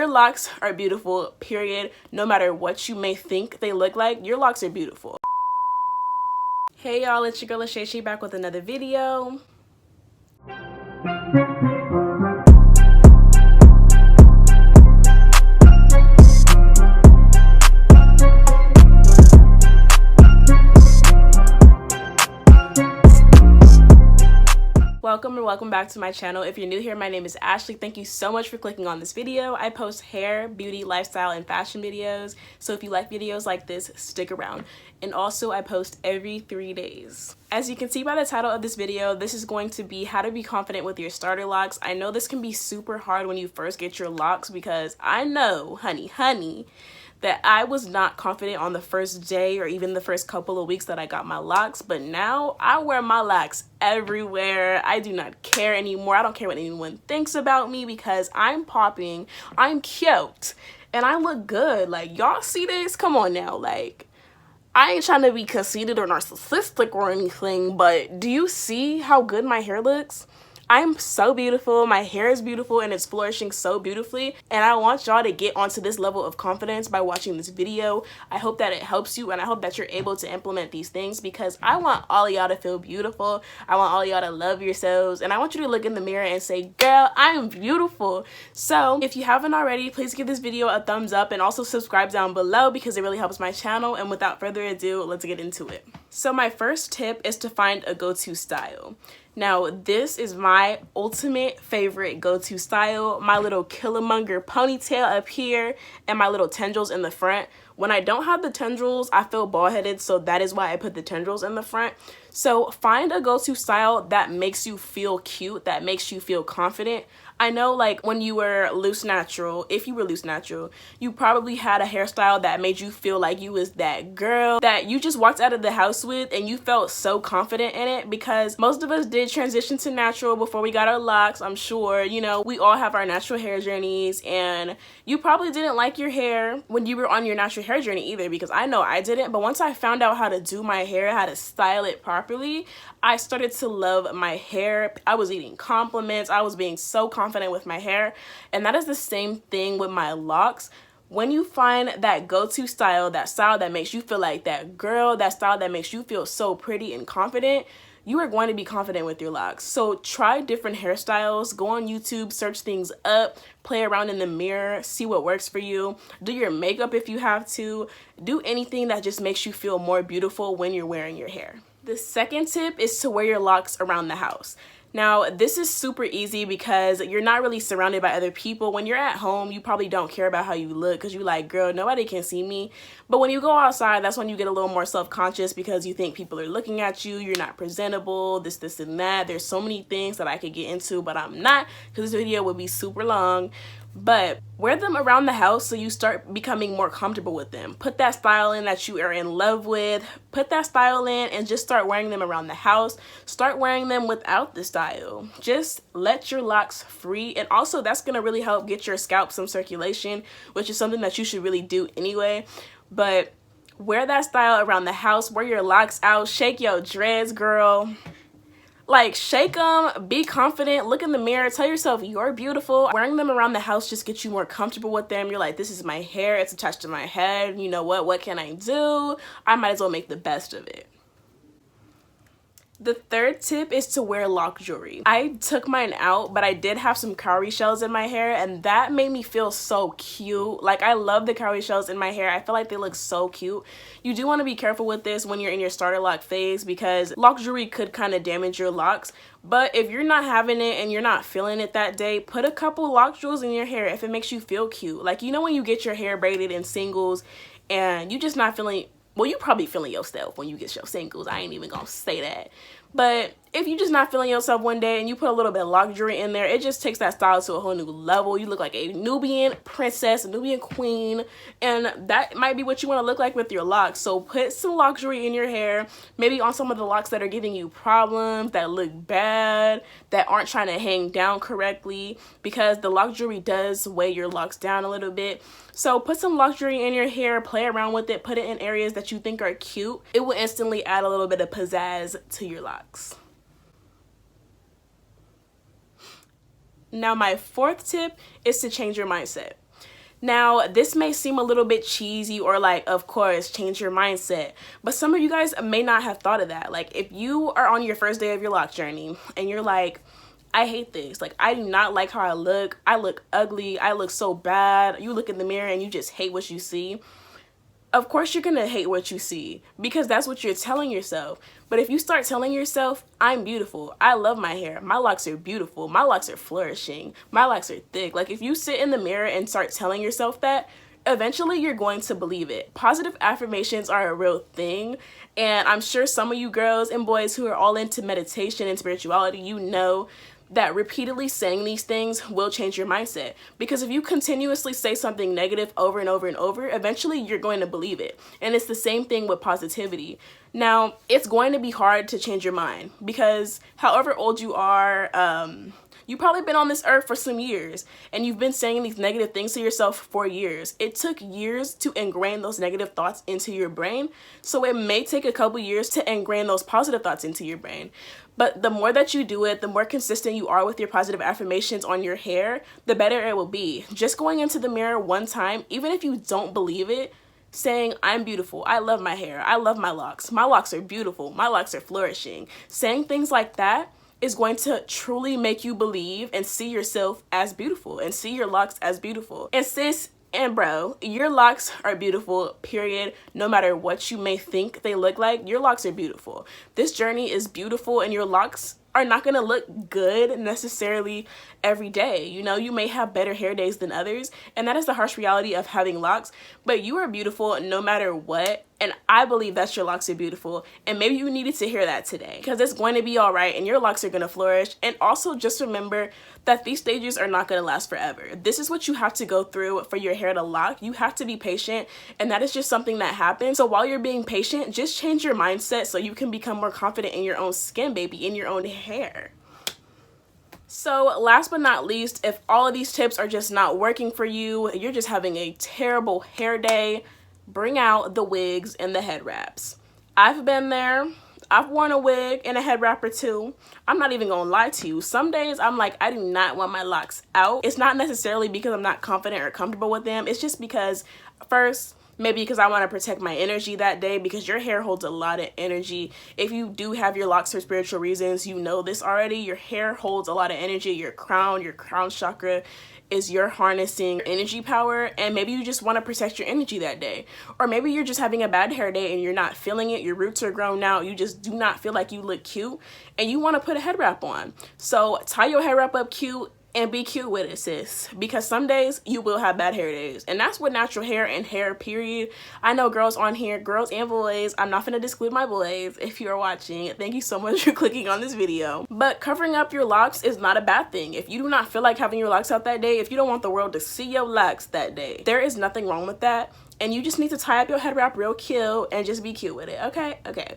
Your locks are beautiful, period. No matter what you may think they look like, your locks are beautiful. Hey y'all, it's your girl Shay back with another video. Welcome back to my channel. If you're new here, my name is Ashley. Thank you so much for clicking on this video. I post hair, beauty, lifestyle, and fashion videos. So if you like videos like this, stick around. And also I post every 3 days. As you can see by the title of this video, this is going to be how to be confident with your starter locks. I know this can be super hard when you first get your locks because I know, honey, that I was not confident on the first day or even the first couple of weeks that I got my locks, but now I wear my locks everywhere. I do not care anymore. I don't care what anyone thinks about me because I'm popping, I'm cute, and I look good. Like, y'all see this? Come on now. Like, I ain't trying to be conceited or narcissistic or anything, but do you see how good my hair looks? I'm so beautiful, my hair is beautiful, and it's flourishing so beautifully, and I want y'all to get onto this level of confidence by watching this video. I hope that it helps you, and I hope that you're able to implement these things because I want all of y'all to feel beautiful. I want all of y'all to love yourselves, and I want you to look in the mirror and say, girl, I am beautiful. So if you haven't already, please give this video a thumbs up and also subscribe down below because it really helps my channel. And without further ado, let's get into it. So my first tip is to find a go-to style. Now, this is my ultimate favorite go-to style. My little Killmonger ponytail up here and my little tendrils in the front. When I don't have the tendrils, I feel bald-headed, so that is why I put the tendrils in the front. So find a go-to style that makes you feel cute, that makes you feel confident. I know, like, when you were loose natural, if you were loose natural, you probably had a hairstyle that made you feel like you was that girl that you just walked out of the house with and you felt so confident in it because most of us did transition to natural before we got our locks. I'm sure, you know, we all have our natural hair journeys, and you probably didn't like your hair when you were on your natural hair journey either, because I know I didn't. But once I found out how to do my hair, how to style it properly, I started to love my hair. I was eating compliments. I was being so confident with my hair, and that is the same thing with my locks. When you find that go-to style, that style that makes you feel like that girl, that style that makes you feel so pretty and confident, you are going to be confident with your locks. So try different hairstyles, go on YouTube, search things up, play around in the mirror, see what works for you, do your makeup if you have to, do anything that just makes you feel more beautiful when you're wearing your hair. The second tip is to wear your locks around the house. Now, this is super easy because you're not really surrounded by other people. When you're at home, you probably don't care about how you look because you're like, girl, nobody can see me. But when you go outside, that's when you get a little more self-conscious because you think people are looking at you, you're not presentable, this, and that. There's so many things that I could get into, but I'm not because this video would be super long. But wear them around the house so you start becoming more comfortable with them. Put that style in that you are in love with. Put that style in and just start wearing them around the house. Start wearing them without the style. Just let your locks free. And also that's going to really help get your scalp some circulation, which is something that you should really do anyway. But wear that style around the house. Wear your locks out. Shake your dreads, girl. Like, shake them, be confident, look in the mirror, tell yourself you're beautiful. Wearing them around the house just gets you more comfortable with them. You're like, this is my hair, it's attached to my head. You know what can I do? I might as well make the best of it. The third tip is to wear lock jewelry. I took mine out, but I did have some cowrie shells in my hair, and that made me feel so cute. Like, I love the cowrie shells in my hair. I feel like they look so cute. You do want to be careful with this when you're in your starter lock phase because lock jewelry could kind of damage your locks. But if you're not having it and you're not feeling it that day, put a couple lock jewels in your hair if it makes you feel cute. Like, you know when you get your hair braided in singles and you just not feeling, well, you probably feeling yourself when you get your singles. I ain't even gonna say that. But if you're just not feeling yourself one day and you put a little bit of lock jewelry in there, it just takes that style to a whole new level. You look like a Nubian princess, a Nubian queen, and that might be what you want to look like with your locks. So put some lock jewelry in your hair, maybe on some of the locks that are giving you problems, that look bad, that aren't trying to hang down correctly, because the lock jewelry does weigh your locks down a little bit. So put some lock jewelry in your hair, play around with it, put it in areas that you think are cute. It will instantly add a little bit of pizzazz to your locks. Now, my fourth tip is to change your mindset. Now, this may seem a little bit cheesy or like, of course, change your mindset, but some of you guys may not have thought of that. Like, if you are on your first day of your loc journey and you're like, I hate this, like, I do not like how I look ugly, I look so bad, you look in the mirror and you just hate what you see. Of course you're gonna hate what you see, because that's what you're telling yourself. But if you start telling yourself, I'm beautiful, I love my hair, my locks are beautiful, my locks are flourishing, my locks are thick. Like, if you sit in the mirror and start telling yourself that, eventually you're going to believe it. Positive affirmations are a real thing, and I'm sure some of you girls and boys who are all into meditation and spirituality, you know that repeatedly saying these things will change your mindset. Because if you continuously say something negative over and over and over, eventually you're going to believe it. And it's the same thing with positivity. Now, it's going to be hard to change your mind, because however old you are, you've probably been on this earth for some years and you've been saying these negative things to yourself for years. It took years to ingrain those negative thoughts into your brain. So it may take a couple years to ingrain those positive thoughts into your brain. But the more that you do it, the more consistent you are with your positive affirmations on your hair, the better it will be. Just going into the mirror one time, even if you don't believe it, saying, I'm beautiful, I love my hair, I love my locks are beautiful, my locks are flourishing. Saying things like that is going to truly make you believe and see yourself as beautiful and see your locks as beautiful. And sis and bro, your locks are beautiful, period. No matter what you may think they look like, your locks are beautiful. This journey is beautiful, and your locks are not going to look good necessarily every day. You know, you may have better hair days than others, and that is the harsh reality of having locks, but you are beautiful no matter what. And I believe that your locks are beautiful, and maybe you needed to hear that today, because it's going to be all right and your locks are going to flourish. And also just remember that these stages are not going to last forever. This is what you have to go through for your hair to lock. You have to be patient, and that is just something that happens. So while you're being patient, just change your mindset so you can become more confident in your own skin, baby, in your own hair. So last but not least, if all of these tips are just not working for you, you're just having a terrible hair day, bring out the wigs and the head wraps. I've been there. I've worn a wig and a head wrap or two. I'm not even gonna lie to you. Some days I'm like, I do not want my locks out. It's not necessarily because I'm not confident or comfortable with them. It's just because, first, maybe because I want to protect my energy that day, because your hair holds a lot of energy. If you do have your locks for spiritual reasons, you know this already. Your hair holds a lot of energy. Your crown chakra is your harnessing energy power, and maybe you just want to protect your energy that day. Or maybe you're just having a bad hair day and you're not feeling it. Your roots are grown out. You just do not feel like you look cute and you want to put a head wrap on. So tie your hair wrap up cute and be cute with it, sis, because some days you will have bad hair days, and that's with natural hair and hair, period. I know girls on here, girls and boys, I'm not gonna exclude my boys if you're watching. Thank you so much for clicking on this video. But covering up your locks is not a bad thing. If you do not feel like having your locks out that day, if you don't want the world to see your locks that day, there is nothing wrong with that, and you just need to tie up your head wrap real cute and just be cute with it, okay? Okay.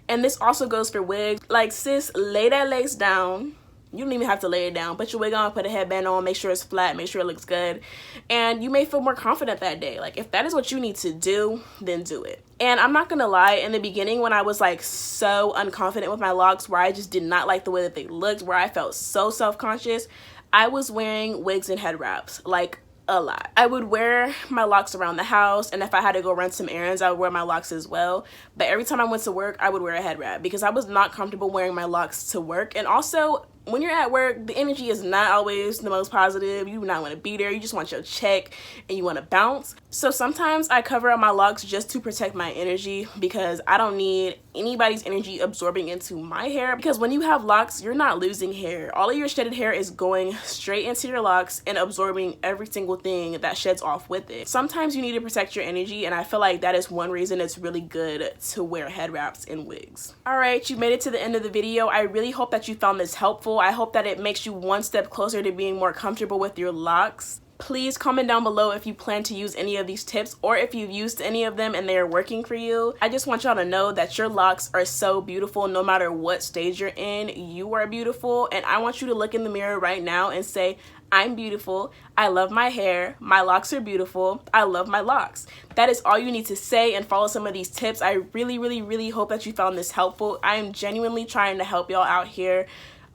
And this also goes for wigs. Like, sis, lay that lace down. You don't even have to lay it down. Put your wig on, put a headband on, make sure it's flat, make sure it looks good. And you may feel more confident that day. Like, if that is what you need to do, then do it. And I'm not gonna lie, in the beginning when I was like so unconfident with my locks, where I just did not like the way that they looked, where I felt so self-conscious, I was wearing wigs and head wraps, like a lot. I would wear my locks around the house, and if I had to go run some errands, I would wear my locks as well. But every time I went to work, I would wear a head wrap because I was not comfortable wearing my locks to work. And also, when you're at work, the energy is not always the most positive. You do not want to be there. You just want your check and you want to bounce. So sometimes I cover up my locks just to protect my energy, because I don't need anybody's energy absorbing into my hair. Because when you have locks, you're not losing hair. All of your shedded hair is going straight into your locks and absorbing every single thing that sheds off with it. Sometimes you need to protect your energy, and I feel like that is one reason it's really good to wear head wraps and wigs. All right, you made it to the end of the video. I really hope that you found this helpful. I hope that it makes you one step closer to being more comfortable with your locks. Please comment down below if you plan to use any of these tips, or if you've used any of them and they are working for you. I just want y'all to know that your locks are so beautiful. No matter what stage you're in, you are beautiful. And I want you to look in the mirror right now and say, I'm beautiful, I love my hair, my locks are beautiful, I love my locks. That is all you need to say, and follow some of these tips. I really hope that you found this helpful. I am genuinely trying to help y'all out here.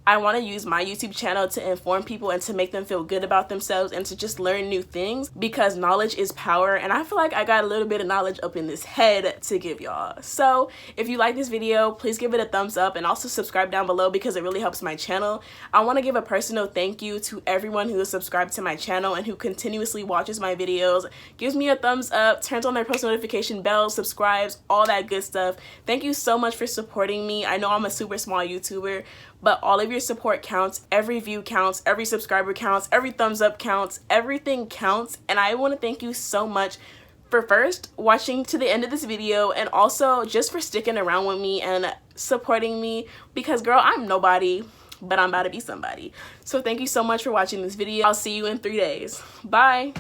I want to use my YouTube channel to inform people and to make them feel good about themselves and to just learn new things, because knowledge is power, and I feel like I got a little bit of knowledge up in this head to give y'all. So if you like this video, please give it a thumbs up and also subscribe down below because it really helps my channel. I want to give a personal thank you to everyone who is subscribed to my channel and who continuously watches my videos, gives me a thumbs up, turns on their post notification bell, subscribes, all that good stuff. Thank you so much for supporting me. I know I'm a super small YouTuber, but all of your support counts. Every view counts, every subscriber counts, every thumbs up counts, everything counts. And I want to thank you so much for first watching to the end of this video, and also just for sticking around with me and supporting me, because girl, I'm nobody, but I'm about to be somebody. So thank you so much for watching this video. I'll see you in 3 days. Bye.